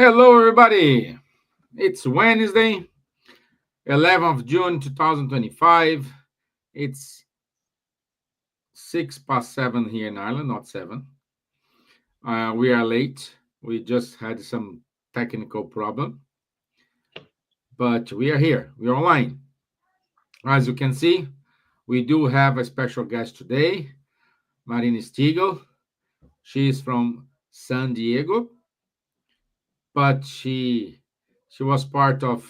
Hello, everybody. It's Wednesday, 11th of June 2025. It's 6 past 7 here in Ireland, not 7. We are late. We just had some technical problem, but we are here. We are online. As you can see, we do have a special guest today, Marina Steagall. She is from San Diego, but she was part of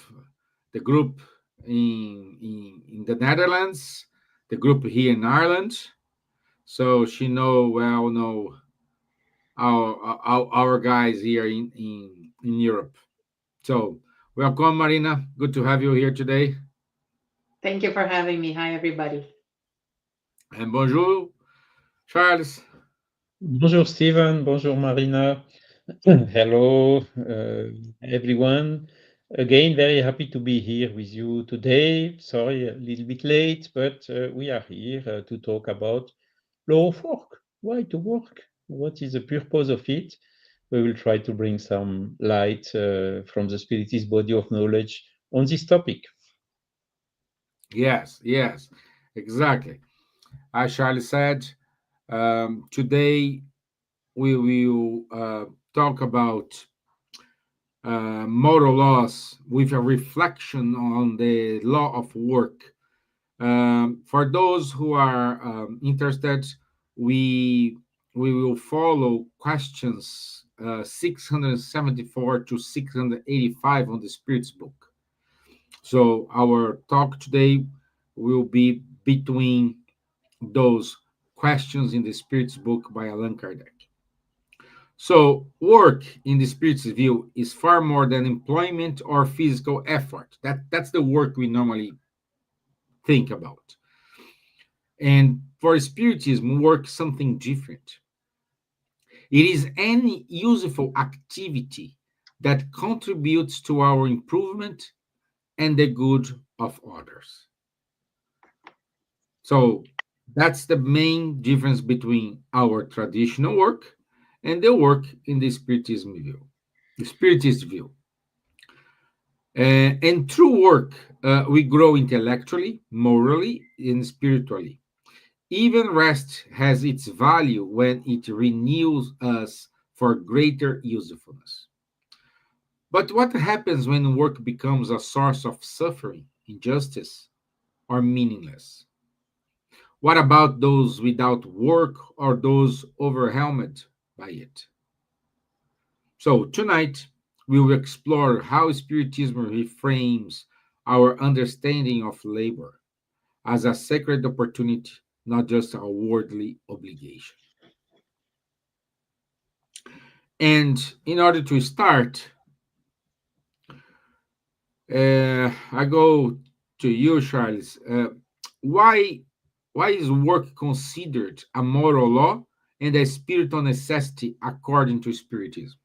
the group in the Netherlands, the group here in Ireland. So she know our guys here in Europe. So welcome, Marina. Good to have you here today. Thank you for having me. Hi, everybody. And bonjour, Charles. Bonjour Steven, bonjour Marina. Hello everyone. Again, very happy to be here with you today. Sorry, a little bit late, but we are here to talk about law of work. Why to work? What is the purpose of it? We will try to bring some light from the Spiritist body of knowledge on this topic. Yes, exactly. As Charles said, today we will talk about moral laws with a reflection on the law of work. For those who are interested, we we will follow questions 674 to 685 on the Spirits book. So our talk today will be between those questions in the Spirits book by Allan Kardec. So, work in the Spirit's view is far more than employment or physical effort. That's the work we normally think about. And for Spiritism, work is something different. It is any useful activity that contributes to our improvement and the good of others. So, that's the main difference between our traditional work and the work in the Spiritism view, the Spiritist view. And through work, we grow intellectually, morally, and spiritually. Even rest has its value when it renews us for greater usefulness. But what happens when work becomes a source of suffering, injustice, or meaningless? What about those without work or those overwhelmed by it? So, tonight, we will explore how Spiritism reframes our understanding of labor as a sacred opportunity, not just a worldly obligation. And in order to start, I go to you, Charles. Why, why is work considered a moral law and a spiritual necessity according to Spiritism?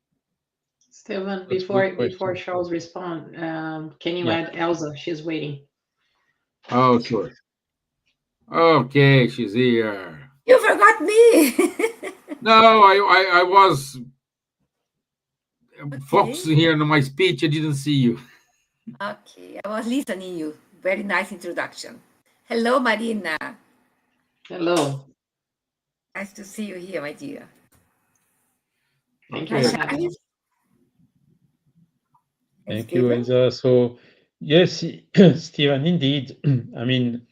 Stevan, That's a good before question. Charles respond, can you Yeah. add Elsa? She's waiting. Oh, sure. Okay, she's here. You forgot me. No, I was Okay. focusing here on my speech. I didn't see you. Okay. I was listening you. Very nice introduction. Hello, Marina. Hello. Nice to see you here, my dear. Thank you Hi, Okay. for having us. Charles. Hi, Thank you, Steven. Elsa. So, yes, Stephen, indeed. I mean,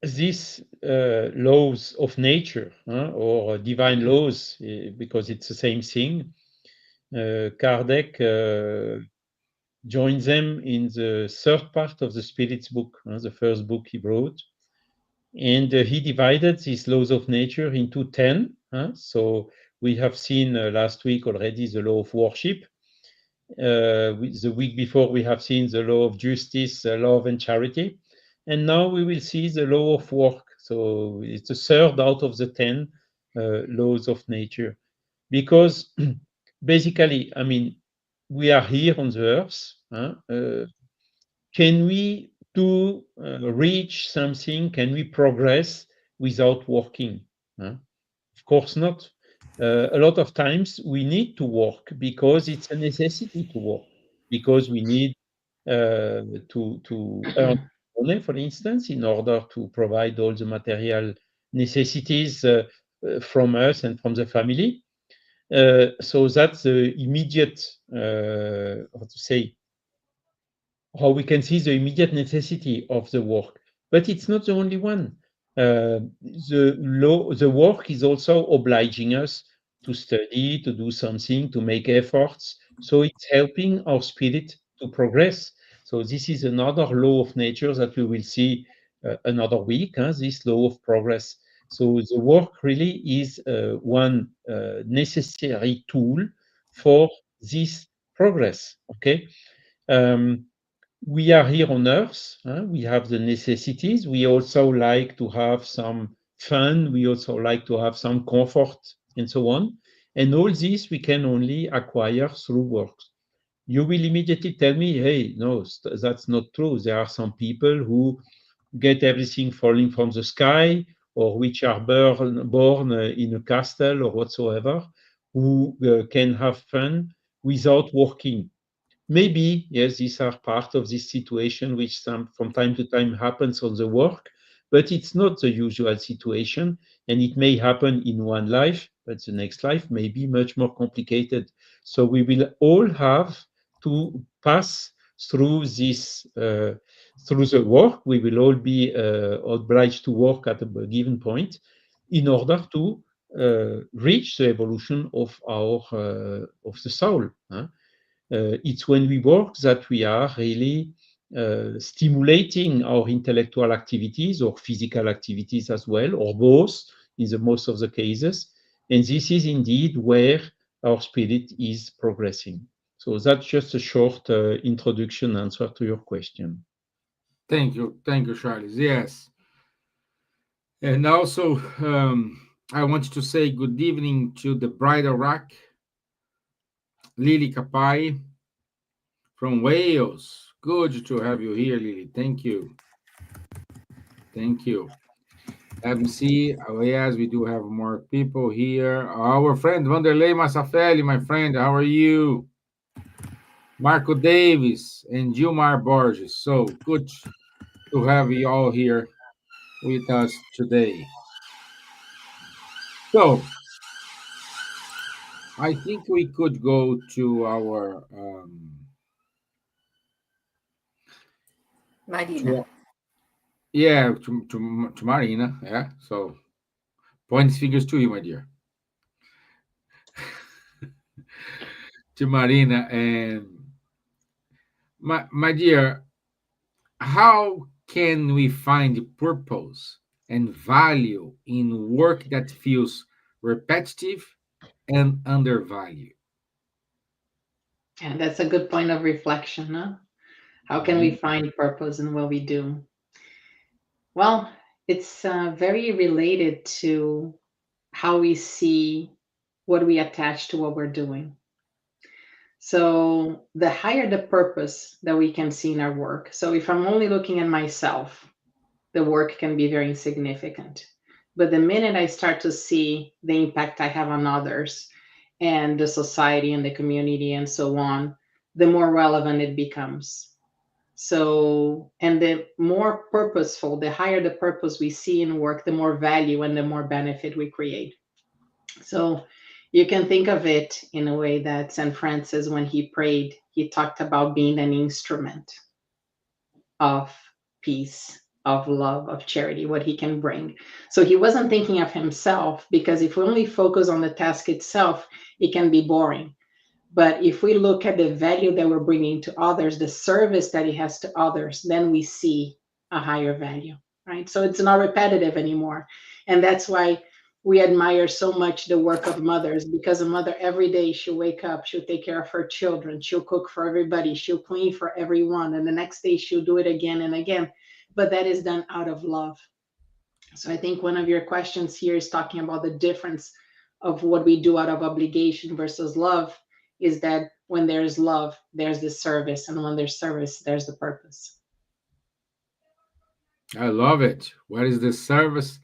these laws of nature or divine laws, because it's the same thing, Kardec joined them in the third part of the Spirit's book, the first book he wrote. And he divided these laws of nature into 10. So we have seen last week already the law of worship. The week before, we have seen the law of justice, love, and charity. And now we will see the law of work. So it's the third out of the 10 laws of nature. Because basically, I mean, we are here on the earth. Can we do reach something? Can we progress without working? Of course not. A lot of times we need to work because it's a necessity to work, because we need to earn money, for instance, in order to provide all the material necessities from us and from the family. So that's the immediate, how to say, how we can see the immediate necessity of the work. But it's not the only one. The work is also obliging us to study, to do something, to make efforts. So it's helping our spirit to progress. So this is another law of nature that we will see another week, this law of progress. So the work really is one necessary tool for this progress. Okay. Um, we are here on Earth. We have the necessities. We also like to have some fun. We also like to have some comfort and so on. And all this we can only acquire through work. You will immediately tell me, hey, no, that's not true. There are some people who get everything falling from the sky, or which are born in a castle or whatsoever, who can have fun without working. Maybe, yes, these are part of this situation which from time to time happens on the work, but it's not the usual situation, and it may happen in one life, but the next life may be much more complicated. So we will all have to pass through this, through the work. We will all be obliged to work at a given point in order to reach the evolution of our of the soul. It's when we work that we are really stimulating our intellectual activities or physical activities as well, or both in the most of the cases. And this is indeed where our spirit is progressing. So that's just a short introduction answer to your question. Thank you, Charles. Yes, and also I want to say good evening to the bridal rack, Lily Kapai from Wales. Good to have you here, Lily. Thank you. Thank you. MC, oh, yes, we do have more people here. Our friend Vanderlei Massafelli, my friend, how are you? Marco Davis and Gilmar Borges. So good to have you all here with us today. So I think we could go to our Marina. to, yeah, to Marina. Yeah. So points figures to you, my dear. To Marina and my dear, how can we find purpose and value in work that feels repetitive and undervalued? And that's a good point of reflection, huh? How can we Mhm. find purpose in what we do? Well, it's very related to how we see what we attach to what we're doing. So, the higher the purpose that we can see in our work. So, if I'm only looking at myself, the work can be very insignificant. But the minute I start to see the impact I have on others and the society and the community and so on, the more relevant it becomes. So, and the more purposeful, the higher the purpose we see in work, the more value and the more benefit we create. So, you can think of it in a way that St. Francis, when he prayed, he talked about being an instrument of peace, of love, of charity, what he can bring. So he wasn't thinking of himself, because if we only focus on the task itself, it can be boring. But if we look at the value that we're bringing to others, the service that he has to others, then we see a higher value, right? So it's not repetitive anymore. And that's why we admire so much the work of mothers, because a mother every day, she'll wake up, she'll take care of her children, she'll cook for everybody, she'll clean for everyone, and the next day she'll do it again and again. But that is done out of love. So I think one of your questions here is talking about the difference of what we do out of obligation versus love, is that when there's love, there's the service, and when there's service, there's the purpose. I love it. What is the service?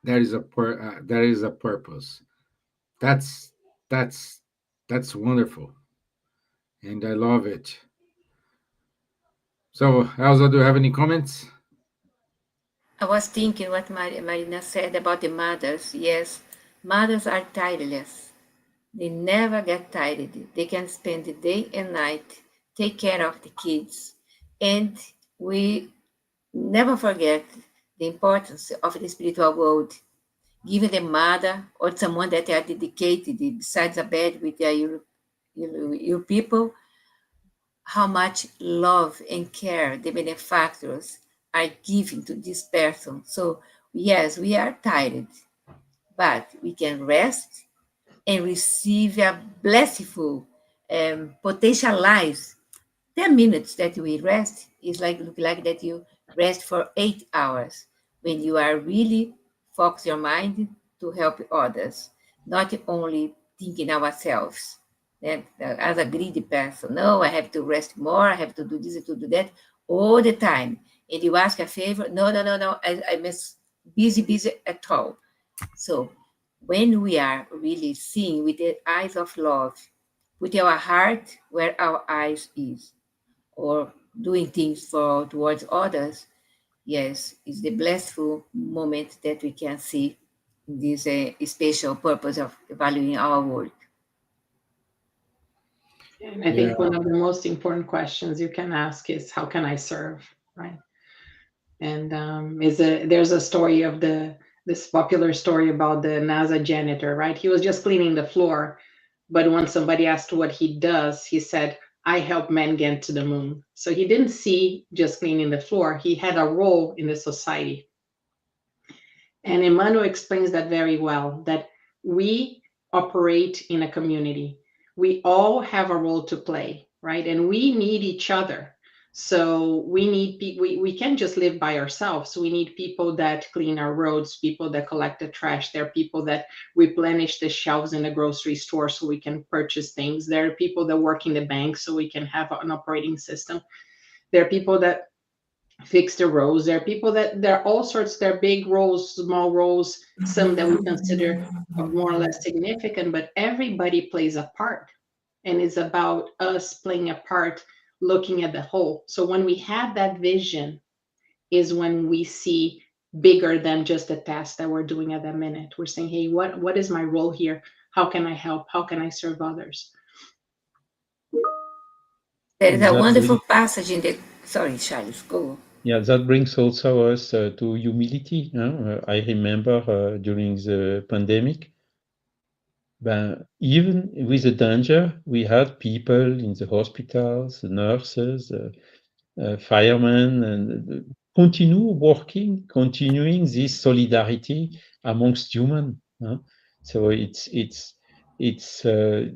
There is a purpose. that's that's that's wonderful, and I love it. So, Elsa, do you have any comments? I was thinking what Marina said about the mothers. Yes, mothers are tireless. They never get tired. They can spend the day and night, take care of the kids. And we never forget the importance of the spiritual world. Giving the mother or someone that are dedicated besides a bed with your people, how much love and care the benefactors are giving to this person. So, yes, we are tired, but we can rest and receive a blissful, potentialized 10 minutes that we rest is like look like that you rest for 8 hours when you are really focus your mind to help others, not only thinking ourselves. That as a greedy person, no, I have to rest more, I have to do this, to do that all the time. And you ask a favor, no, no, no, no, I'm busy at all. So when we are really seeing with the eyes of love, put our heart where our eyes is, or doing things for towards others, yes, it's the blissful moment that we can see in this special purpose of valuing our work. And I Yeah, think one of the most important questions you can ask is, how can I serve, right? And there's a story of this popular story about the NASA janitor, right? He was just cleaning the floor, but when somebody asked what he does, he said, "I help men get to the moon." So he didn't see just cleaning the floor; he had a role in the society. And Emmanuel explains that very well, that we operate in a community. We all have a role to play, right? And we need each other. So we can't just live by ourselves. We need people that clean our roads, people that collect the trash. There are people that replenish the shelves in the grocery store so we can purchase things. There are people that work in the bank so we can have an operating system. There are people that fix the roles. There are people that there are all sorts, there are big roles, small roles, some that we consider more or less significant, but everybody plays a part. And it's about us playing a part, looking at the whole. So when we have that vision, is when we see bigger than just the task that we're doing at that minute. We're saying, hey, what is my role here? How can I help? How can I serve others? There is And a that wonderful brings, passage in the. Sorry, Charles, go. yeah, that brings also us to humility. I remember during the pandemic, even with the danger, we had people in the hospitals, nurses, firemen, and continue working, continuing this solidarity amongst human. So it's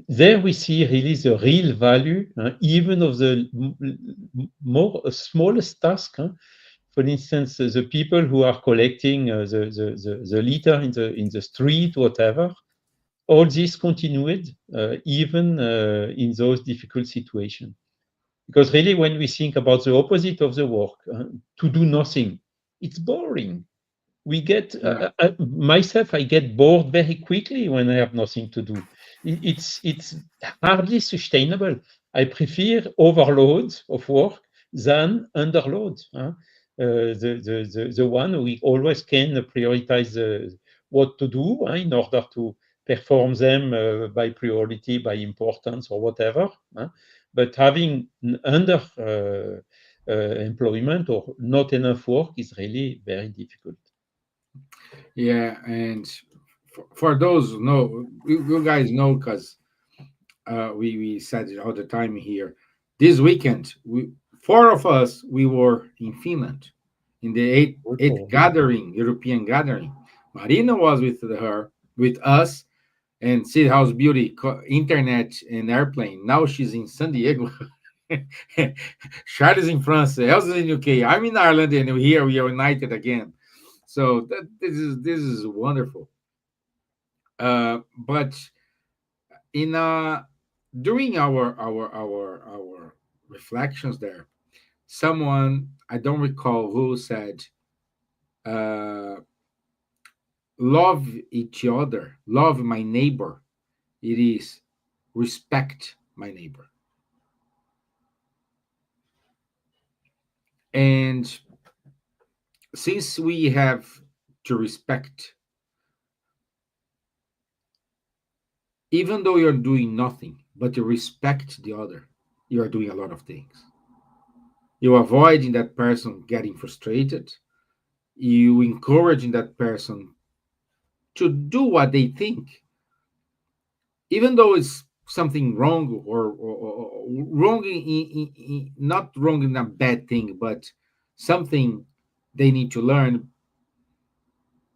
there we see really the real value, even of the more smallest task. For instance, the people who are collecting the litter in the street, whatever, all this continued even in those difficult situations. Because really, when we think about the opposite of the work, to do nothing, it's boring. We get myself, I get bored very quickly when I have nothing to do. It's hardly sustainable. I prefer overload of work than underload. The one we always can prioritize what to do in order to perform them by priority, by importance, or whatever. But having under employment or not enough work is really very difficult. yeah, and for those who know, you guys know, because we said it all the time here. This weekend, four of us we were in Finland in the eighth Oh, gathering, European gathering. Marina was with us, and see House Beauty, internet and airplane. Now she's in San Diego. Charles in France, Elsa's in UK. I'm in Ireland, and here we are united again. So this is wonderful. But in during our reflections there, someone, I don't recall who, said, uh, "Love each other, love my neighbor." It is respect my neighbor. And since we have to respect, even though you're doing nothing, but you respect the other, you are doing a lot of things. You're avoiding that person getting frustrated. You encouraging that person to do what they think, even though it's something wrong or wrong not wrong in a bad thing, but something they need to learn,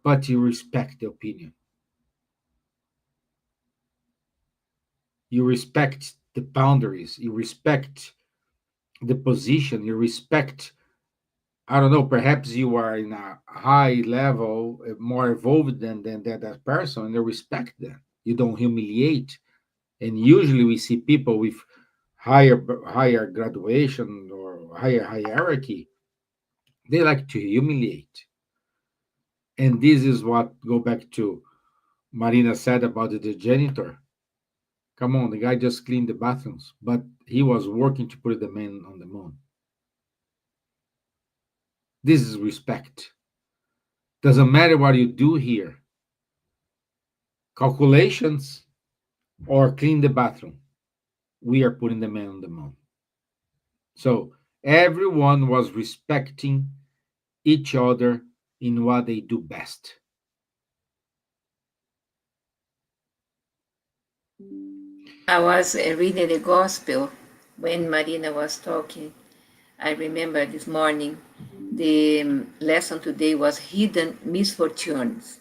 but you respect the opinion, you respect the boundaries, you respect the position, you respect, I don't know, perhaps you are in a high level, more evolved than that person, and you respect them. You don't humiliate. And usually we see people with higher graduation or higher hierarchy, they like to humiliate. And this is what go back to Marina said about the janitor. Come on, the guy just cleaned the bathrooms, but he was working to put the man on the moon. This is respect. Doesn't matter what you do here, calculations or clean the bathroom, we are putting the man on the moon. So everyone was respecting each other in what they do best. I was reading the gospel when Marina was talking. I remember this morning the lesson today was hidden misfortunes.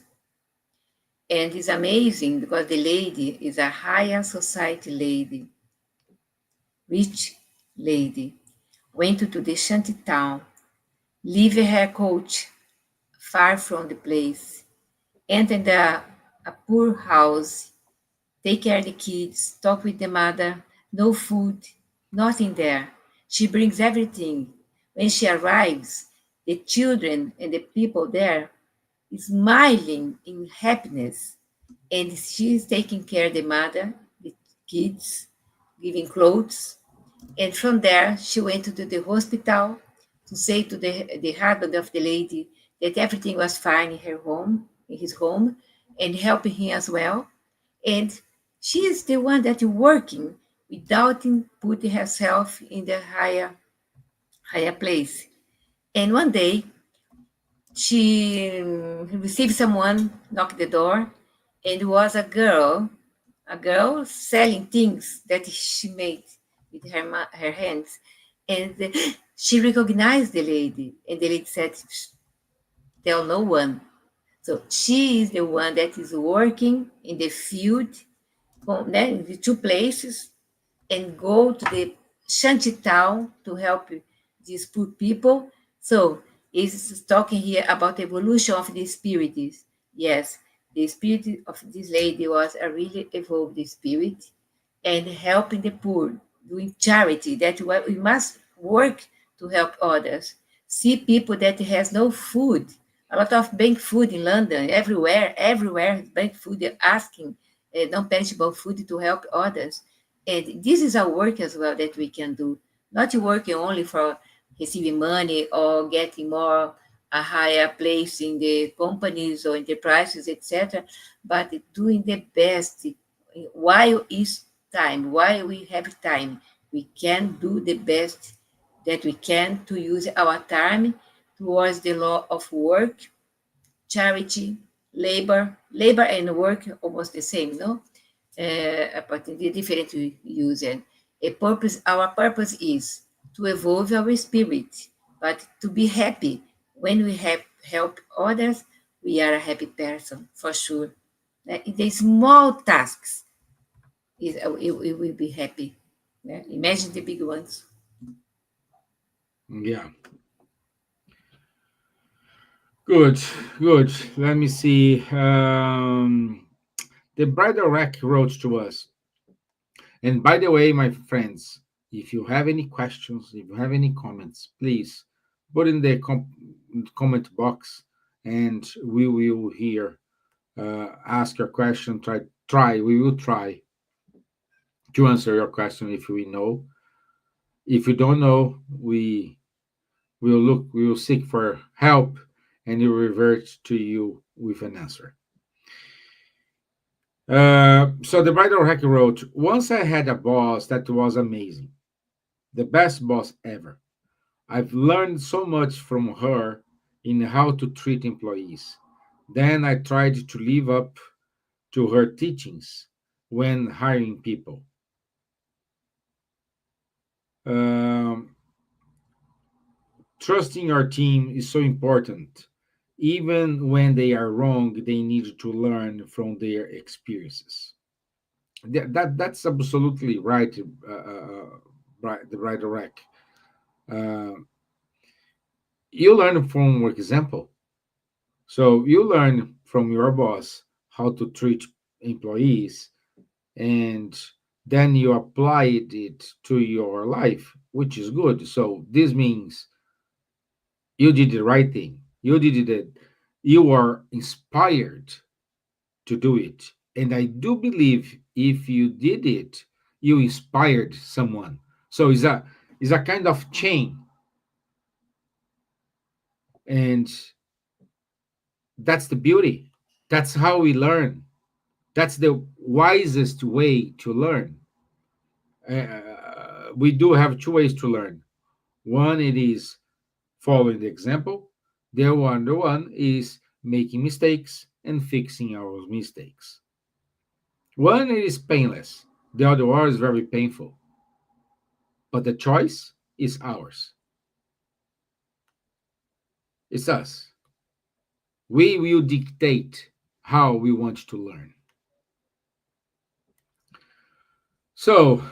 And it's amazing because the lady is a higher society lady, rich lady, went to the shanty town, leave her coach far from the place, entered a poor house, take care of the kids, talk with the mother, no food, nothing there. She brings everything. When she arrives, the children and the people there smiling in happiness. And she's taking care of the mother, the kids, giving clothes. And from there, she went to the hospital to say to the husband of the lady that everything was fine in her home, in his home, and helping him as well. And she is the one that is working without putting herself in the higher place. And one day, she received someone knock the door, and it was a girl selling things that she made with her hands. And she recognized the lady, and the lady said, tell no one. So she is the one that is working in the field, in the two places, and go to the shanty town to help these poor people. So it's talking here about evolution of the spirits. Yes, the spirit of this lady was a really evolved spirit and helping the poor, doing charity. That we must work to help others. See people that has no food. A lot of bank food in London, everywhere bank food asking non-perishable food to help others. And this is a work as well that we can do, not working only for receiving money or getting more a higher place in the companies or enterprises, etc., but doing the best while is time, while we have time, we can do the best that we can to use our time towards the law of work, charity, labor and work almost the same, no? But the different we use it. Our purpose is to evolve our spirit, but to be happy. When we have help others, we are a happy person for sure. The small tasks it will be happy. Yeah? Imagine the big ones. Yeah, good, good. Let me see. The Bridal Rack wrote to us. And by the way, my friends, if you have any questions, if you have any comments, please put in the comment box, and we will here ask your question. We will try to answer your question if we know. If you don't know, we will seek for help and we will revert to you with an answer. So the writer Hack wrote, once I had a boss that was amazing, the best boss ever. I've learned so much from her in how to treat employees. Then I tried to live up to her teachings when hiring people. Um, Trusting your team is so important. Even when they are wrong, they need to learn from their experiences. That's absolutely right, right, the right Rack. Uh, you learn from example. So you learn from your boss how to treat employees, and then you applied it to your life, which is good. So this means you did the right thing. You did it. You are inspired to do it. And I do believe if you did it, you inspired someone. So it's a kind of chain. And that's the beauty. That's how we learn. That's the wisest way to learn. We do have two ways to learn. One, it is following the example. The one is making mistakes and fixing our mistakes. One is painless. The other one is very painful. But the choice is ours. It's us. We will dictate how we want to learn. So,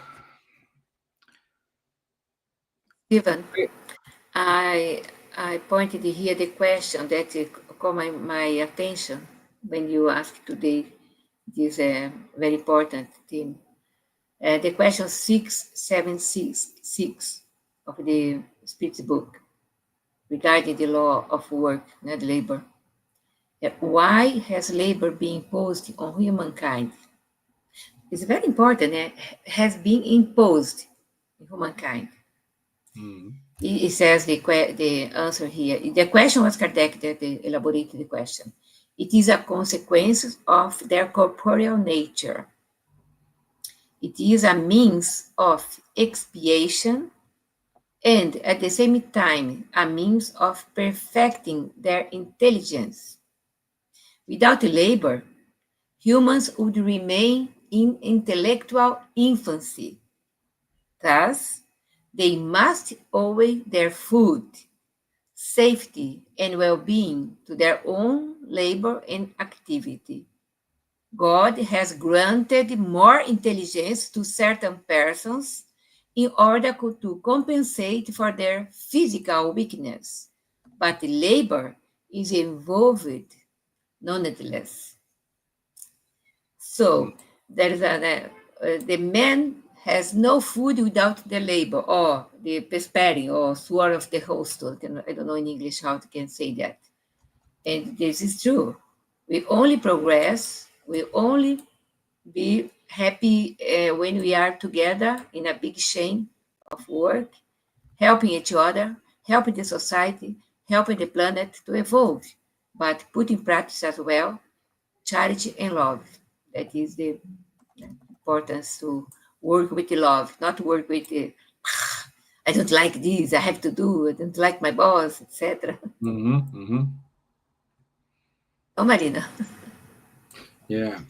Steven, I I pointed here the question that caught my attention when you asked today this very important theme. The question 676 of the Spirit's book regarding the law of work and labor. Why has labor been imposed on humankind? It's very important. Has been imposed on humankind. mm, It says the answer here. The question was Kardec that elaborated the question. It is a consequence of their corporeal nature. It is a means of expiation and at the same time a means of perfecting their intelligence. Without labor, humans would remain in intellectual infancy. Thus, they must owe their food, safety, and well being to their own labor and activity. God has granted more intelligence to certain persons in order to compensate for their physical weakness, but labor is involved nonetheless. mm, So there is the man has no food without the labor, or the pesperi, or sword of the host. I don't know in English how to can say that. And this is true. We only progress, we only be happy when we are together in a big chain of work, helping each other, helping the society, helping the planet to evolve, but put in practice as well charity and love. That is the importance to work with the love, not work with the I don't like this, I have to do, I don't like my boss, etc. mhm, mhm. Oh, Marina. Yeah.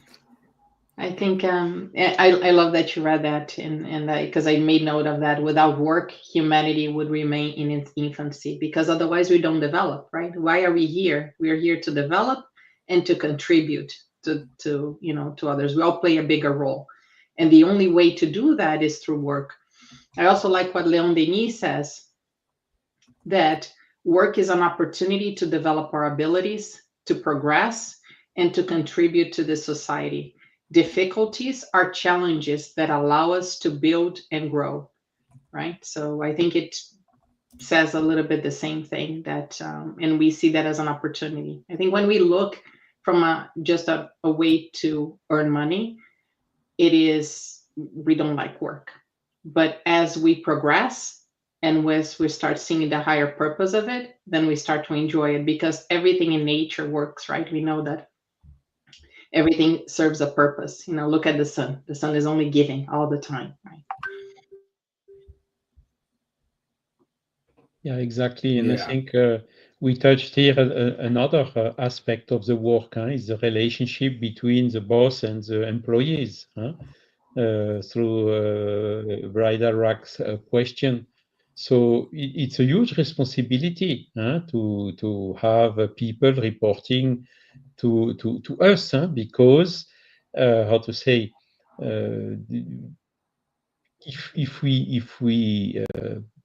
I think I love that you read that, and because I made note of that. Without work, humanity would remain in its infancy, because otherwise we don't develop, right? Why are we here? We are here to develop and to contribute to to others. We all play a bigger role, and the only way to do that is through work. I also like what Leon Denis says, that work is an opportunity to develop our abilities, to progress, and to contribute to the society. Difficulties are challenges that allow us to build and grow, right? So I think it says a little bit the same thing, that, and we see that as an opportunity. I think when we look from just a way to earn money, it is we don't like work. But as we progress and as we start seeing the higher purpose of it, then we start to enjoy it, because everything in nature works, right? We know that everything serves a purpose. Look at the sun. The sun is only giving all the time, right? Yeah, exactly. And I Yeah. think we touched here another aspect of the work, is the relationship between the boss and the employees, through Brider Rack's question. So it's a huge responsibility to have people reporting to us, because how to say, if we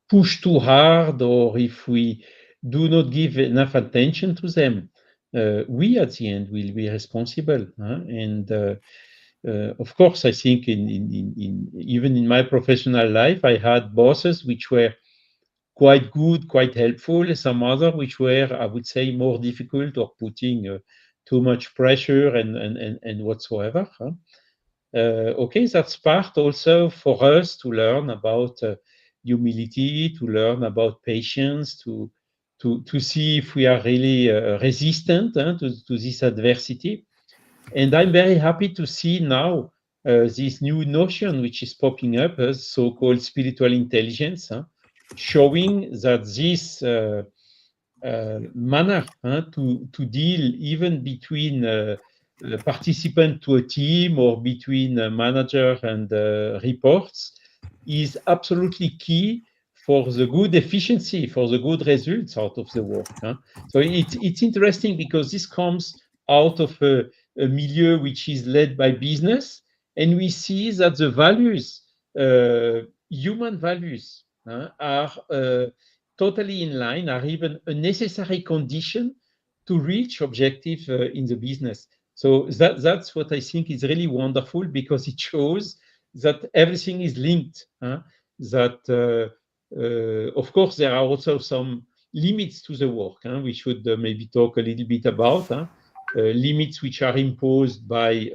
push too hard, or if we do not give enough attention to them, we at the end will be responsible. And of course, I think even in my professional life, I had bosses which were quite good, quite helpful. Some other which were, I would say, more difficult, or putting too much pressure and whatsoever. Okay, that's part also for us to learn about humility, to learn about patience, to see if we are really resistant to this adversity. And I'm very happy to see now this new notion which is popping up as so-called spiritual intelligence, showing that this manner to deal even between participant to a team, or between manager and reports, is absolutely key for the good efficiency, for the good results out of the work. So it's interesting, because this comes out of a milieu which is led by business, and we see that the values, human values, are totally in line, are even a necessary condition to reach objective in the business. So that's what I think is really wonderful, because it shows that everything is linked. That of course there are also some limits to the work. We should maybe talk a little bit about limits which are imposed by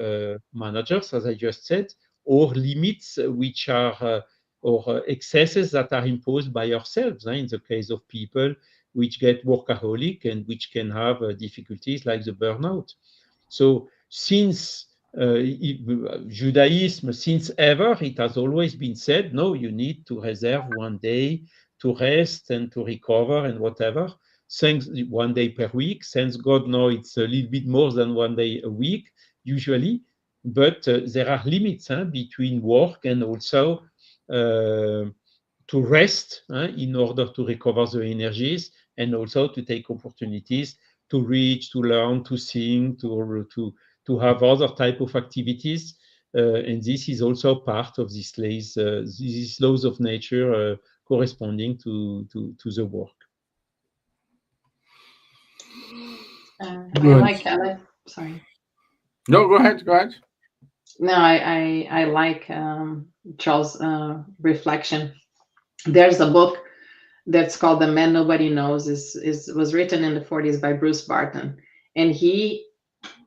managers, as I just said, or limits which are or excesses that are imposed by ourselves, in the case of people which get workaholic and which can have difficulties like the burnout. So since Judaism, since ever, it has always been said, no, you need to reserve one day to rest and to recover and whatever. Thanks, one day per week. Thanks God, now it's a little bit more than one day a week, usually. But there are limits between work and also to rest in order to recover the energies, and also to take opportunities to reach, to learn, to sing, to have other type of activities. And this is also part of these laws of nature corresponding to the work. I like, sorry. No, go ahead. Go ahead. No, I like Charles' reflection. There's a book that's called "The Man Nobody Knows." Was written in the 40s by Bruce Barton, and he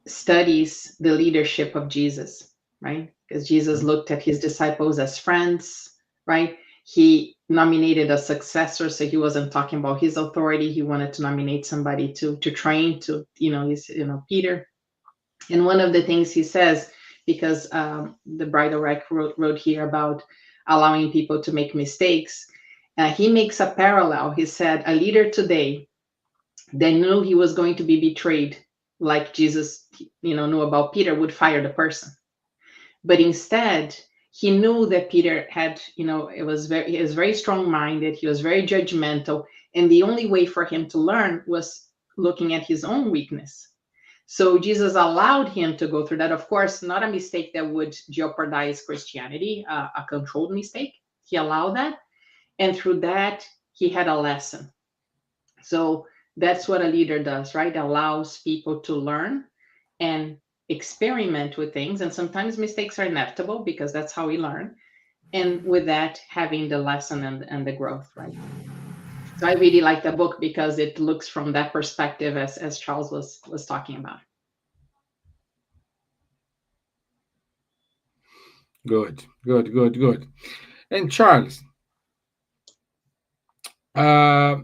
studies the leadership of Jesus, right? Because Jesus looked at his disciples as friends, right? He nominated a successor, so he wasn't talking about his authority. He wanted to nominate somebody to train, Peter. And one of the things he says, because the Bridal Rack wrote here about allowing people to make mistakes, he makes a parallel. He said, a leader today that knew he was going to be betrayed, like Jesus, knew about Peter, would fire the person. But instead, he knew that Peter had, he was very strong-minded. He was very judgmental. And the only way for him to learn was looking at his own weakness. So Jesus allowed him to go through that. Of course, not a mistake that would jeopardize Christianity, a controlled mistake. He allowed that. And through that, he had a lesson. So that's what a leader does, right? Allows people to learn and experiment with things. And sometimes mistakes are inevitable, because that's how we learn. And with that, having the lesson and the growth, right? So I really like the book, because it looks from that perspective, as Charles was talking about. Good, good, good, good. And Charles, uh,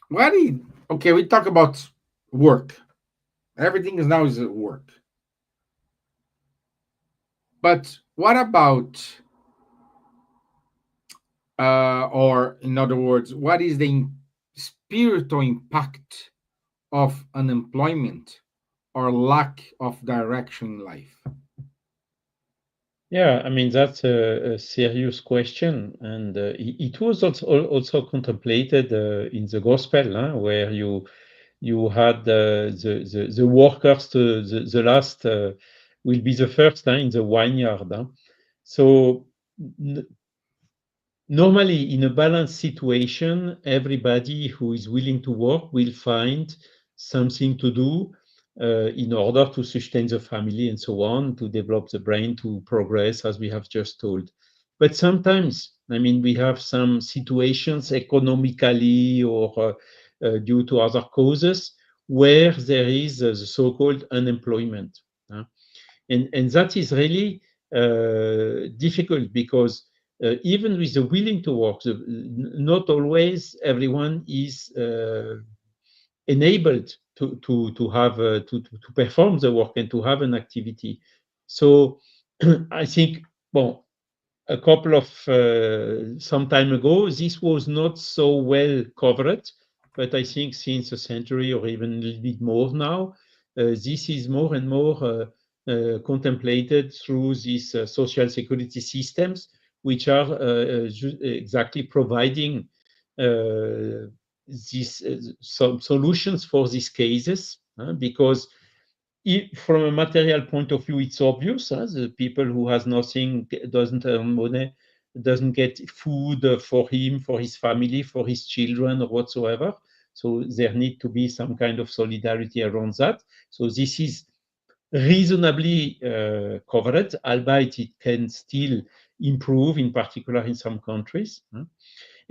what do you, okay, we talk about work. Everything is now is work. But what about, or in other words, what is the spiritual impact of unemployment or lack of direction in life? Yeah, I mean, that's a serious question, and it was also contemplated in the gospel, huh, where you had the workers, the last will be the first, in the vineyard. Huh? So n- normally, in a balanced situation, everybody who is willing to work will find something to do in order to sustain the family and so on, to develop the brain, to progress, as we have just told. But sometimes, I mean, we have some situations economically or due to other causes where there is the so-called unemployment. And that is really difficult because even with the willing to work, not always everyone is enabled to have to perform the work and to have an activity. So I think, well, a couple of some time ago, this was not so well covered, but I think since a century or even a little bit more now, this is more and more contemplated through these social security systems, which are exactly providing uh, these some solutions for these cases, because from a material point of view, it's obvious. The people who has nothing, doesn't earn money, doesn't get food for him, for his family, for his children, or whatsoever. So there need to be some kind of solidarity around that. So this is reasonably covered, albeit it can still improve, in particular in some countries.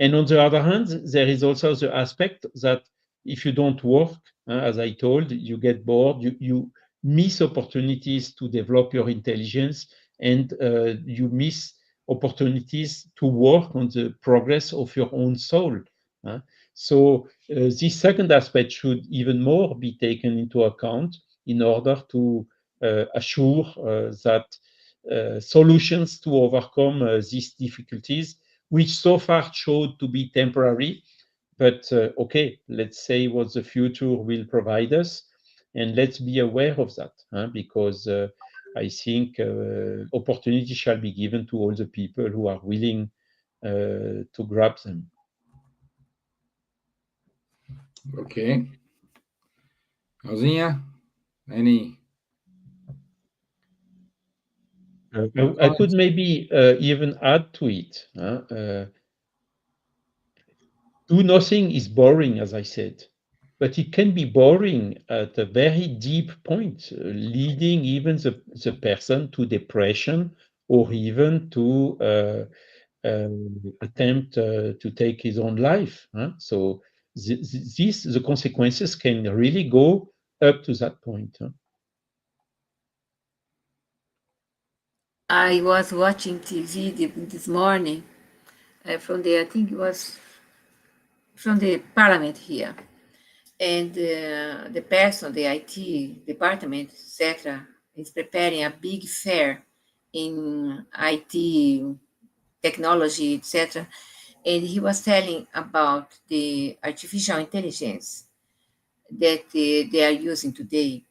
And on the other hand, there is also the aspect that if you don't work, as I told, you get bored, you miss opportunities to develop your intelligence, and you miss opportunities to work on the progress of your own soul. So this second aspect should even more be taken into account in order to assure that solutions to overcome these difficulties, which so far showed to be temporary. But okay, let's say what the future will provide us, and let's be aware of that, because I think opportunity shall be given to all the people who are willing to grab them. Okay. Alzinha, any I could comments? maybe even add to it. Do nothing is boring, as I said, but it can be boring at a very deep point, leading even the person to depression or even to attempt to take his own life. So the consequences can really go up to that point. I was watching TV this morning from the, I think it was from the parliament here. And the person, the IT department, etc., is preparing a big fair in IT technology, etc. And he was telling about the artificial intelligence that they are using today,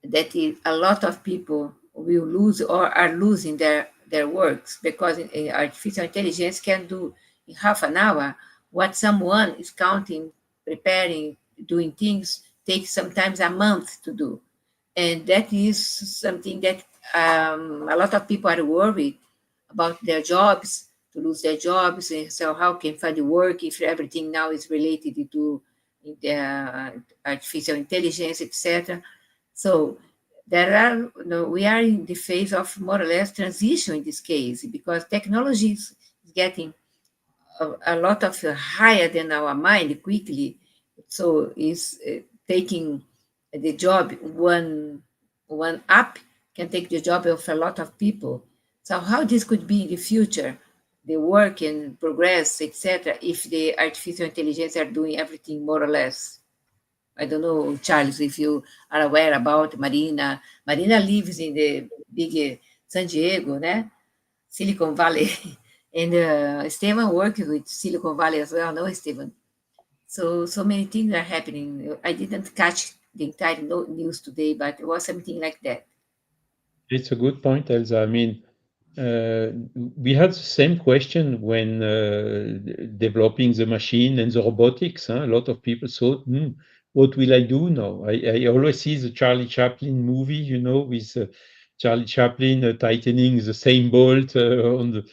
that a lot of people will lose or are losing their works because artificial intelligence can do in half an hour what someone is counting, preparing, doing things takes sometimes a month to do. And that is something that a lot of people are worried about their jobs, to lose their jobs. And so, how can find work if everything now is related to artificial intelligence, etc.? So, there are, we are in the phase of more or less transition in this case because technology is getting a lot of higher than our mind quickly. So is taking the job, one app can take the job of a lot of people. So how this could be in the future, the work and progress, etc., if the artificial intelligence are doing everything more or less. I don't know, Charles, if you are aware about Marina. Marina lives in the big San Diego, né? Silicon Valley. And Stevan works with Silicon Valley as well, no, Stevan? So many things are happening. I didn't catch the entire news today, but it was something like that. It's a good point, Elsa. I mean, uh, we had the same question when developing the machine and the robotics. Huh? A lot of people thought, what will I do now? I always see the Charlie Chaplin movie, with Charlie Chaplin tightening the same bolt on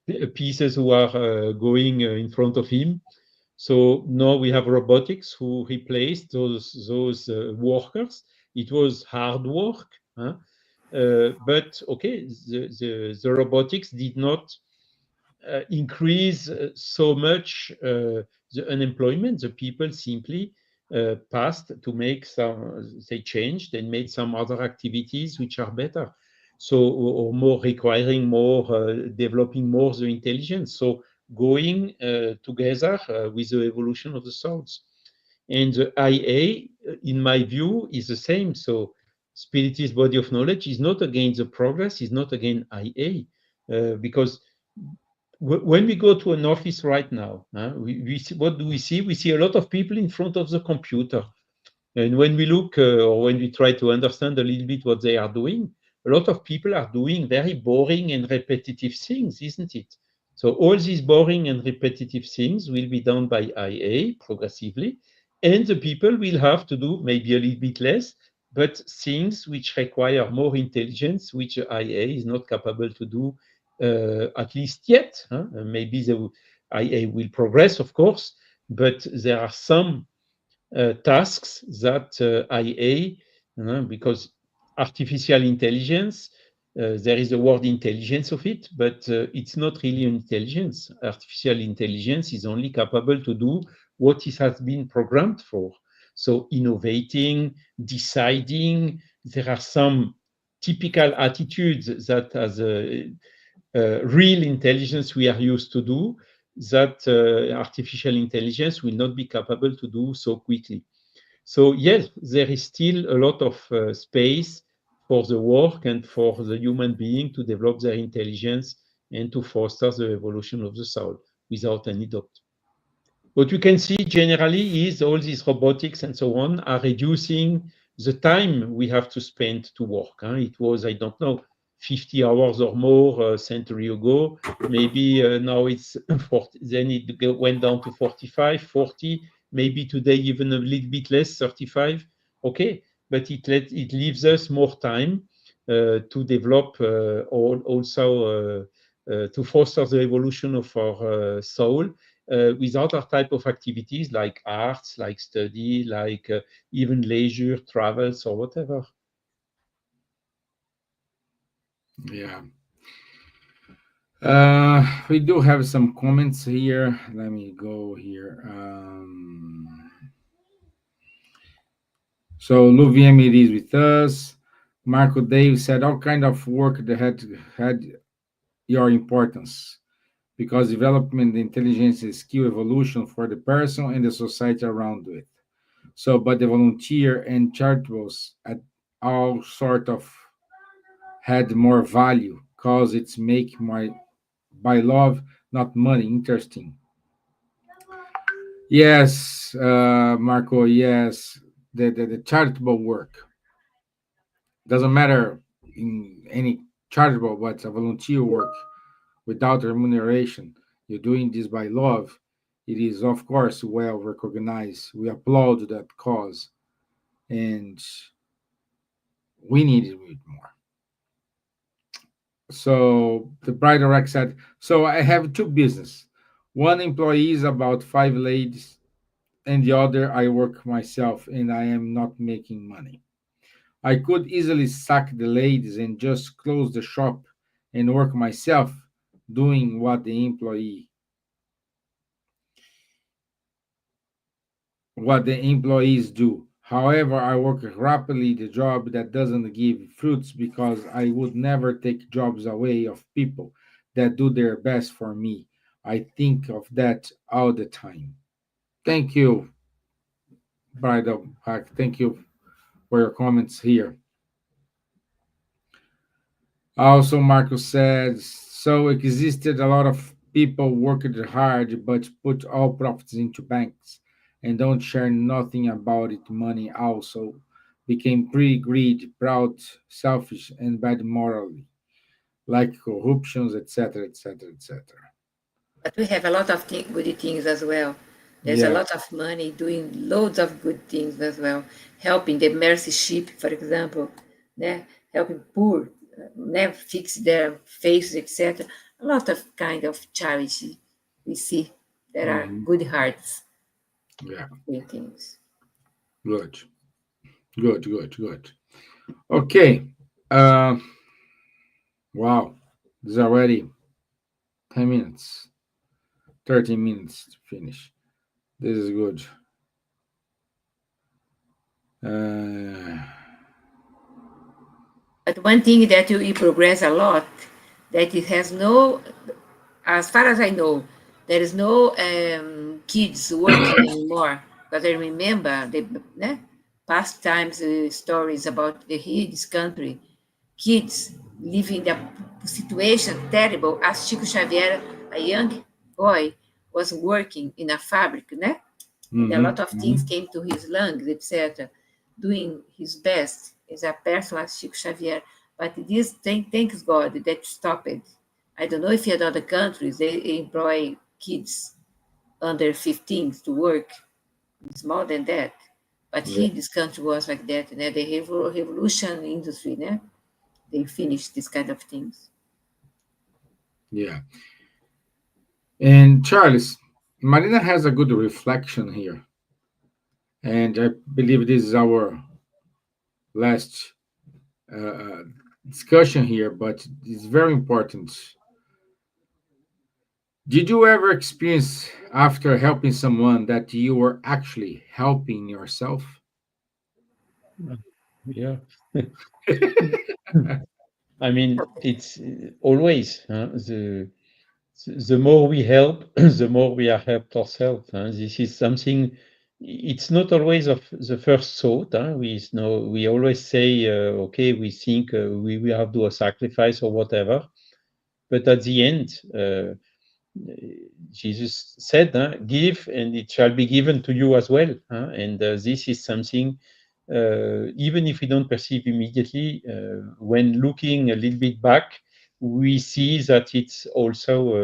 the pieces who are going in front of him. So now we have robotics who replaced those workers. It was hard work, huh? But okay, the robotics did not increase so much the unemployment. The people simply passed to make some, they changed and made some other activities which are better. So, or more requiring more, developing more the intelligence. So, going together with the evolution of the souls. And the IA, in my view, is the same. So, Spiritist body of knowledge is not against the progress, is not against IA, because when we go to an office right now, we see, what do we see? We see a lot of people in front of the computer. And when we look or when we try to understand a little bit what they are doing, a lot of people are doing very boring and repetitive things, isn't it? So all these boring and repetitive things will be done by IA progressively, and the people will have to do maybe a little bit less, but things which require more intelligence, which IA is not capable to do, at least yet. Maybe the IA will progress, of course, but there are some tasks that IA, because artificial intelligence, there is a word intelligence of it, but it's not really an intelligence. Artificial intelligence is only capable to do what it has been programmed for. So innovating, deciding, there are some typical attitudes that as a real intelligence we are used to do that artificial intelligence will not be capable to do so quickly. So yes, there is still a lot of space for the work and for the human being to develop their intelligence and to foster the evolution of the soul without any doubt. What you can see generally is all these robotics and so on are reducing the time we have to spend to work. It was, I don't know, 50 hours or more a century ago. Maybe now it's 40, then it went down to 45, 40, maybe today even a little bit less, 35. Okay, but it leaves us more time to develop also to foster the evolution of our soul with other type of activities like arts, like study, like even leisure, travels, or whatever. Yeah. We do have some comments here. Let me go here. So Louviam it is with us. Marco Dave said all kind of work that had your importance because development, intelligence, is skill evolution for the person and the society around it. So, but the volunteer and charitables at all sort of had more value cause it's make my by love, not money. Interesting. Yes, Marco. Yes, the charitable work doesn't matter in any charitable, but a volunteer work without remuneration. You're doing this by love. It is, of course, well recognized. We applaud that cause, and we need it more. So the bride Rex said, so I have two business. One employee is about five ladies, and the other I work myself, and I am not making money. I could easily sack the ladies and just close the shop and work myself, doing what the employees do. However, I work rapidly the job that doesn't give fruits because I would never take jobs away of people that do their best for me. I think of that all the time. Thank you, Bridal Pack. Thank you for your comments here. Also, Marcus says, so existed a lot of people worked hard but put all profits into banks and don't share nothing about it. Money also became pretty greedy, proud, selfish, and bad morally, like corruptions, etc., etc., etc. But we have a lot of good things as well. There's a Yeah. lot of money doing loads of good things as well, helping the mercy ship, for example, né? Helping poor, fix their faces, etc. A lot of kind of charity we see. There are Mhm. good hearts Yeah. doing things. Good. Good. Good. Good. Okay. Uh, wow. It's already 10 minutes, 13 minutes to finish. This is good. Uh, But one thing that you progress a lot, that it has no, as far as I know, there is no kids working anymore. But I remember the past times stories about this country, kids living the situation terrible as Chico Xavier, a young boy, was working in a fabric, né? And a mhm, lot of things mhm. came to his lungs, etc., doing his best as a person like Chico Xavier. But this, thanks God, that stopped. I don't know if in other countries they employ kids under 15 to work. It's more than that. But Yeah, here, this country was like that. The revolution industry, né? They finished this kind of things. yeah. And Charles, Marina has a good reflection here, and I believe this is our last uh, discussion here, but it's very important. Did you ever experience after helping someone that you were actually helping yourself? Yeah. I mean, it's always the more we help, the more we are helped ourselves. This is something. It's not always of the first thought. We always say, okay, we think we have to do a sacrifice or whatever, but at the end, Jesus said, "Give, and it shall be given to you as well." And this is something, even if we don't perceive immediately, when looking a little bit back, we see that it's also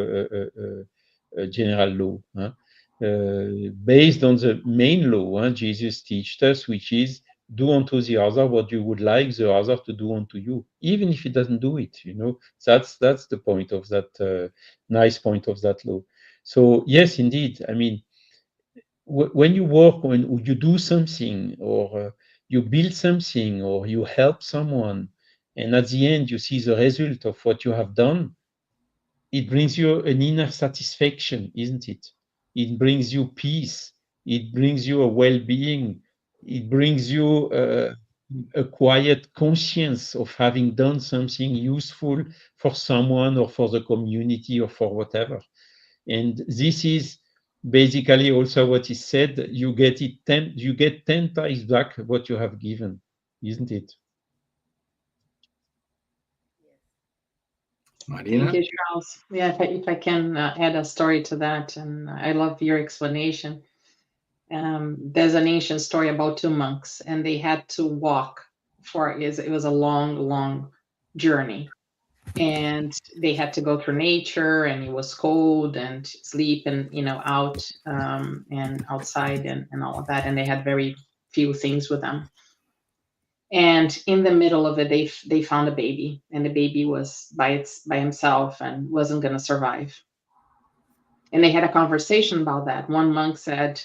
a general law, based on the main law. Jesus teaches us, which is do unto the other what you would like the other to do unto you, even if he doesn't do it. That's the point of that. Nice point of that law. So yes, indeed. I mean, when you work, when you do something, or you build something, or you help someone, and at the end you see the result of what you have done, it brings you an inner satisfaction, isn't it? It brings you peace. It brings you a well-being. It brings you a quiet conscience of having done something useful for someone or for the community or for whatever. And this is basically also what is said. You get 10 times back what you have given, isn't it? Thank Marina? you, Charles. Yeah, if I can add a story to that, and I love your explanation. There's an ancient story about two monks, and they had to walk it was a long, long journey, and they had to go through nature, and it was cold, and sleep, and out and outside, and all of that, and they had very few things with them. And in the middle of it, they found a baby, and the baby was by himself and wasn't going to survive. And they had a conversation about that. One monk said,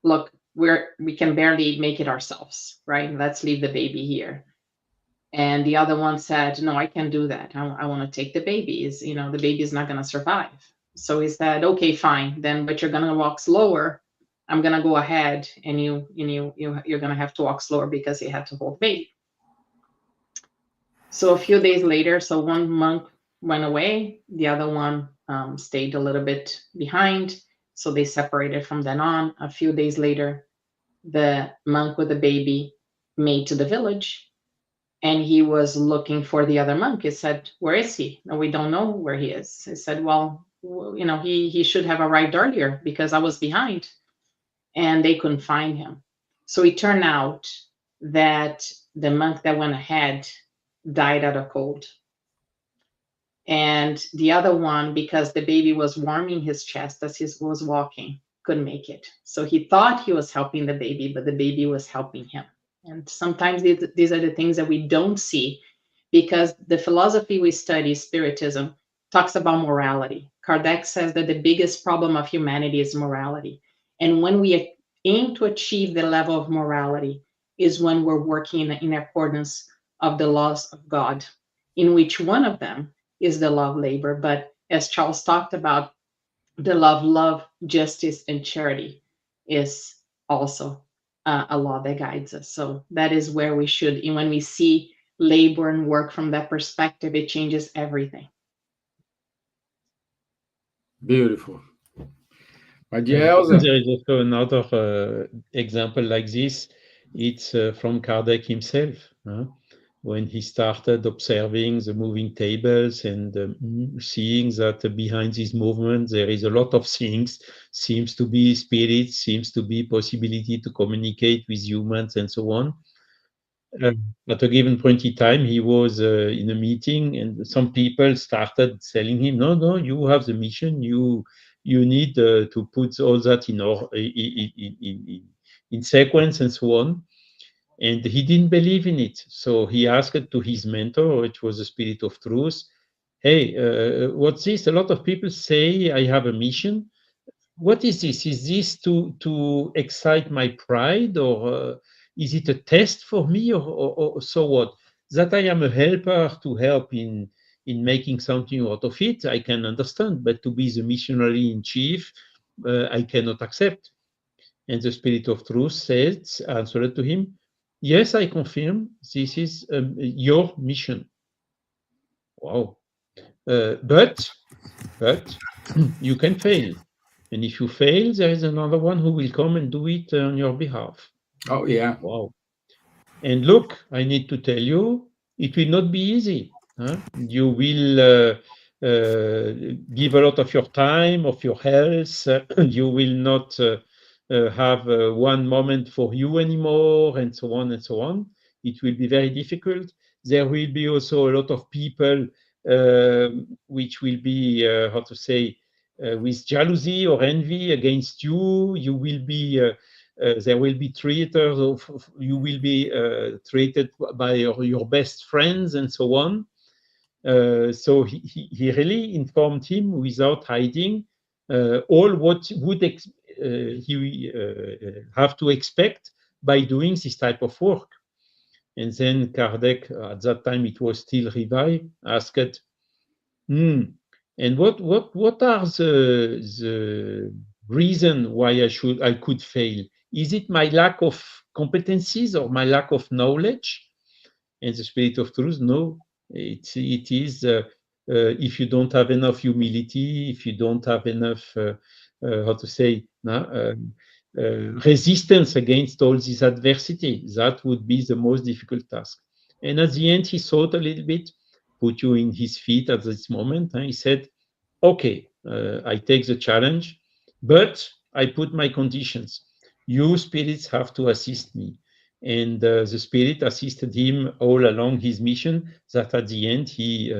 "Look, we can barely make it ourselves, right? Let's leave the baby here." And the other one said, "No, I can't do that. I want to take the baby. The baby is not going to survive." So he said, "Okay, fine, then, but you're going to walk slower I'm gonna go ahead, and you're gonna have to walk slower because he had to hold baby. So a few days later, so one monk went away, the other one stayed a little bit behind. So they separated from then on. A few days later, the monk with the baby made to the village, and he was looking for the other monk. He said, "Where is he?" "No, we don't know where he is." He said, "Well, he should have arrived earlier because I was behind." And they couldn't find him. So it turned out that the monk that went ahead died out of cold. And the other one, because the baby was warming his chest as he was walking, couldn't make it. So he thought he was helping the baby, but the baby was helping him. And sometimes these are the things that we don't see, because the philosophy we study, Spiritism, talks about morality. Kardec says that the biggest problem of humanity is morality. And when we aim to achieve the level of morality is when we're working in accordance of the laws of God, in which one of them is the law of labor. But as Charles talked about, the law of love, justice, and charity is also a law that guides us. So that is where we should, and when we see labor and work from that perspective, it changes everything. Beautiful. My dear Elsa. There is also another example like this. It's from Kardec himself. When he started observing the moving tables and seeing that behind these movements there is a lot of things, seems to be spirits, seems to be possibility to communicate with humans and so on. At a given point in time, he was in a meeting, and some people started telling him, "No, you have the mission. You need to put all that in sequence and so on." And he didn't believe in it. So he asked to his mentor, which was the Spirit of Truth, "Hey, what's this? A lot of people say I have a mission. What is this? Is this to excite my pride, or is it a test for me, or so what? That I am a helper to help in making something out of it, I can understand. But to be the missionary in chief, I cannot accept." And the Spirit of Truth says, answered to him, "Yes, I confirm, this is your mission." Wow. But you can fail. And if you fail, there is another one who will come and do it on your behalf. Oh, yeah. Wow. And look, I need to tell you, it will not be easy. You will give a lot of your time, of your health. You will not have one moment for you anymore, and so on and so on. It will be very difficult. There will be also a lot of people which will be, how to say, with jealousy or envy against you. You will be there will be traitors, you will be treated by your best friends and so on. So he really informed him without hiding all what would he have to expect by doing this type of work. And then Kardec, at that time it was still revived, asked, and what are the reason why I could fail? Is it my lack of competencies or my lack of knowledge? And the Spirit of Truth, no, it is if you don't have enough humility, if you don't have enough, how to say, resistance against all this adversity, that would be the most difficult task. And at the end, he thought a little bit, put you in his feet at this moment, and he said, "Okay, I take the challenge, but I put my conditions. You spirits have to assist me." And the spirit assisted him all along his mission, that at the end he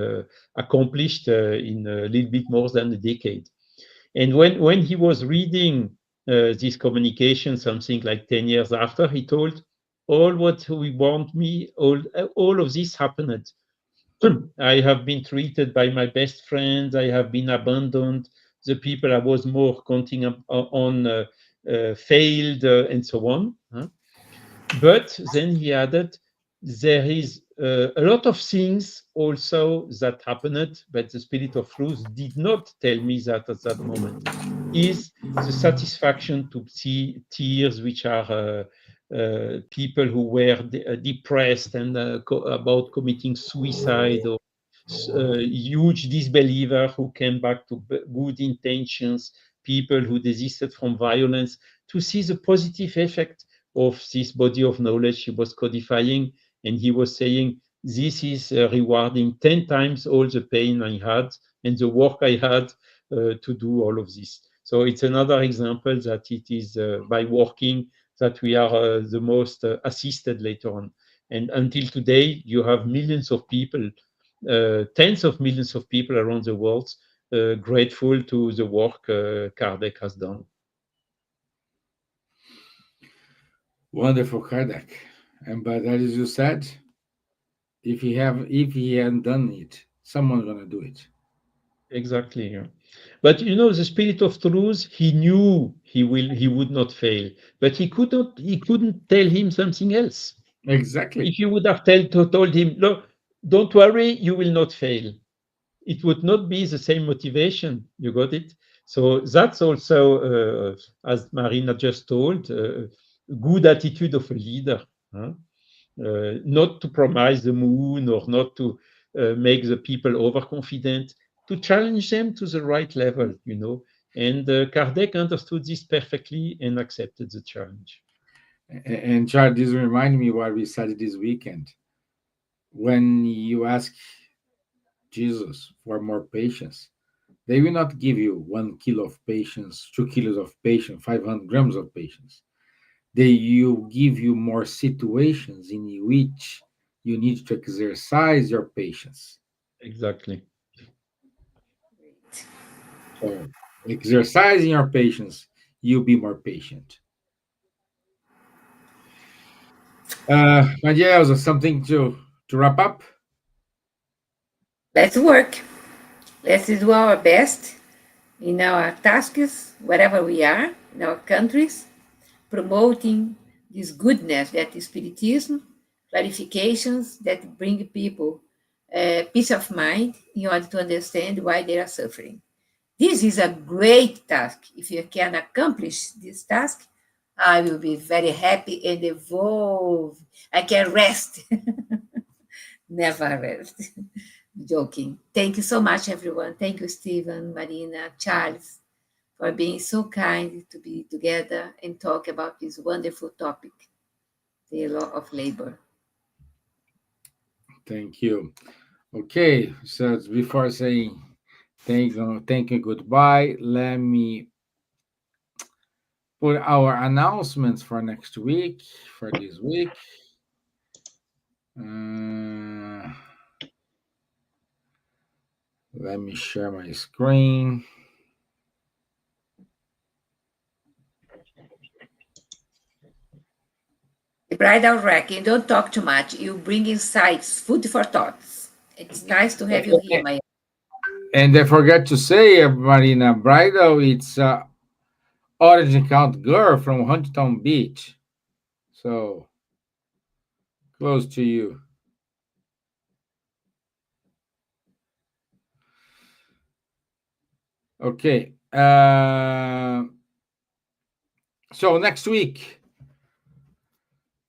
accomplished in a little bit more than a decade. And when he was reading this communication, something like 10 years after, he told, "All what we want me, all of this happened. I have been treated by my best friends. I have been abandoned. The people I was more counting on failed, and so on." But then he added, there is a lot of things also that happened, but the Spirit of Truth did not tell me that at that moment. Is the satisfaction to see tears, which are people who were depressed and about committing suicide, or huge disbeliever who came back to good intentions, people who desisted from violence, to see the positive effect of this body of knowledge he was codifying. And he was saying, this is rewarding 10 times all the pain I had and the work I had to do all of this. So it's another example that it is by working that we are the most assisted later on. And until today, you have millions of people, tens of millions of people around the world grateful to the work Kardec has done. Wonderful, Kardec. And but as you said, if he hadn't done it, someone's gonna do it. Exactly. Yeah. But you know, the Spirit of Truth, he knew he would not fail, but he couldn't tell him something else. Exactly. If you would have told him, no, don't worry, you will not fail, it would not be the same motivation. You got it? So that's also, as Marina just told, good attitude of a leader. Huh? Not to promise the moon or not to make the people overconfident, to challenge them to the right level, you know. And Kardec understood this perfectly and accepted the challenge. And Chad, this remind me what we said this weekend. When you ask Jesus for more patience, they will not give you 1 kilo of patience, 2 kilos of patience, 500 grams of patience. They will give you more situations in which you need to exercise your patience. Exactly. Great. So, exercising your patience, you'll be more patient. Nadja, Elsa, something to wrap up? Let's work. Let's do our best in our tasks, wherever we are, in our countries, promoting this goodness that is Spiritism, clarifications that bring people peace of mind in order to understand why they are suffering. This is a great task. If you can accomplish this task, I will be very happy and evolve. I can rest, never rest. Joking. Thank you so much, everyone. Thank you, Steven, Marina, Charles, for being so kind to be together and talk about this wonderful topic, the law of labor. Thank you. Okay, so before saying thank you, goodbye, let me put our announcements for next week, for this week. Uh, let me share my screen. The bridal rack, and don't talk too much. You bring insights, food for thoughts. It's nice to have you here, Maya. And I forgot to say, Marina, bridal, it's orange account girl from Huntington Beach. So close to you. Okay. So next week,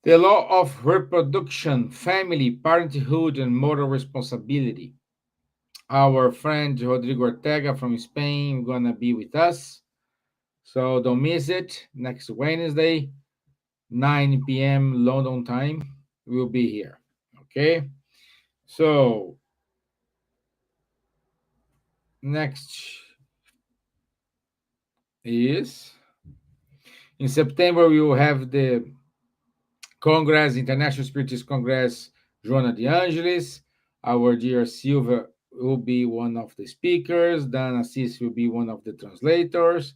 the law of reproduction, family, parenthood, and moral responsibility. Our friend Rodrigo Ortega from Spain gonna be with us. So don't miss it. Next Wednesday, 9 p.m. London time, we'll be here. Okay. So next is in September we will have the Congress, International Spiritist Congress, Joana de Angelis. Our dear Silvia will be one of the speakers. Dan Assis will be one of the translators.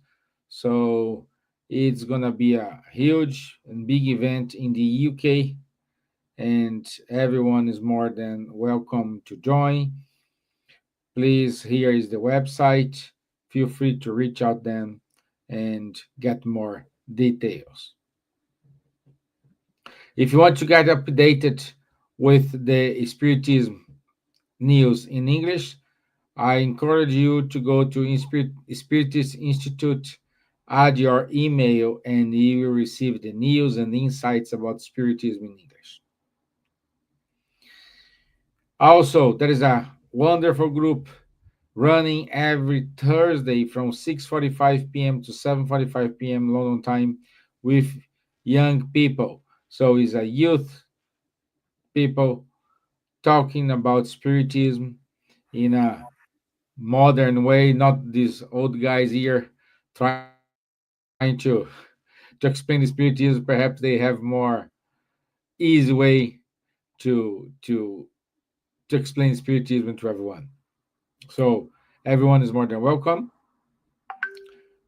So it's gonna be a huge and big event in the UK, and everyone is more than welcome to join. Please, here is the website. Feel free to reach out them and get more details. If you want to get updated with the Spiritism news in English, I encourage you to go to Spiritist Institute, add your email, and you will receive the news and insights about Spiritism in English. Also, there is a wonderful group running every Thursday from 6:45 p.m. to 7:45 p.m. London time with young people. So it's a youth people talking about Spiritism in a modern way, not these old guys here trying to explain the Spiritism. Perhaps they have more easy way to explain Spiritism to everyone. So everyone is more than welcome.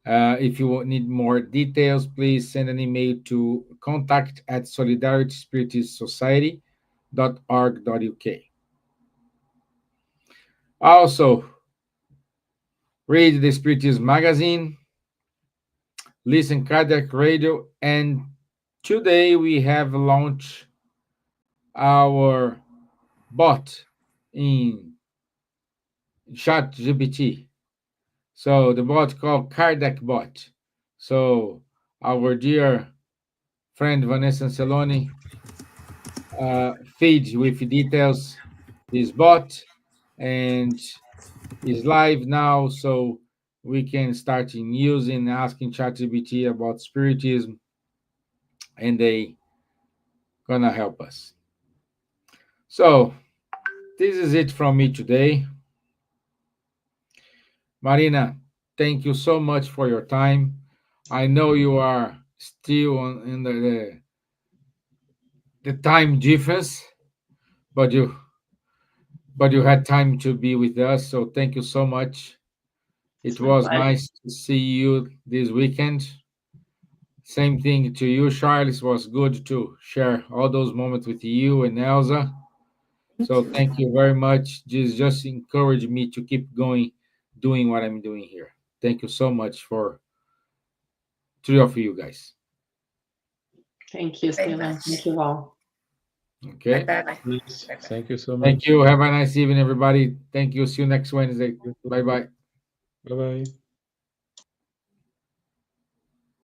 If you need more details, please send an email to contact at solidarityspiritistsociety.org.uk. Also, read the Spiritism magazine, listen cardiac radio, and today we have launched our bot in chat gpt. So the bot called cardiac bot. So our dear friend Vanessa Anceloni feeds with details this bot, and is live now, so we can start in using asking ChatGPT about Spiritism, and they gonna help us. So this is it from me today. Marina, thank you so much for your time. I know you are still in the time difference, but you had time to be with us, so thank you so much. It's It my was pleasure. nice to see you this weekend. Same thing to you, Charles. It was good to share all those moments with you and Elsa. Thank So you. thank you very much. This just encouraged me to keep going, doing what I'm doing here. Thank you so much for three of you guys. Thank you, Very Stevan. Thank much. you all. Bye Okay. bye. Yes, Bye bye. thank you so Thank much. you. Have a nice evening, everybody. Thank you. See you next Wednesday. You too. Bye bye. Bye bye.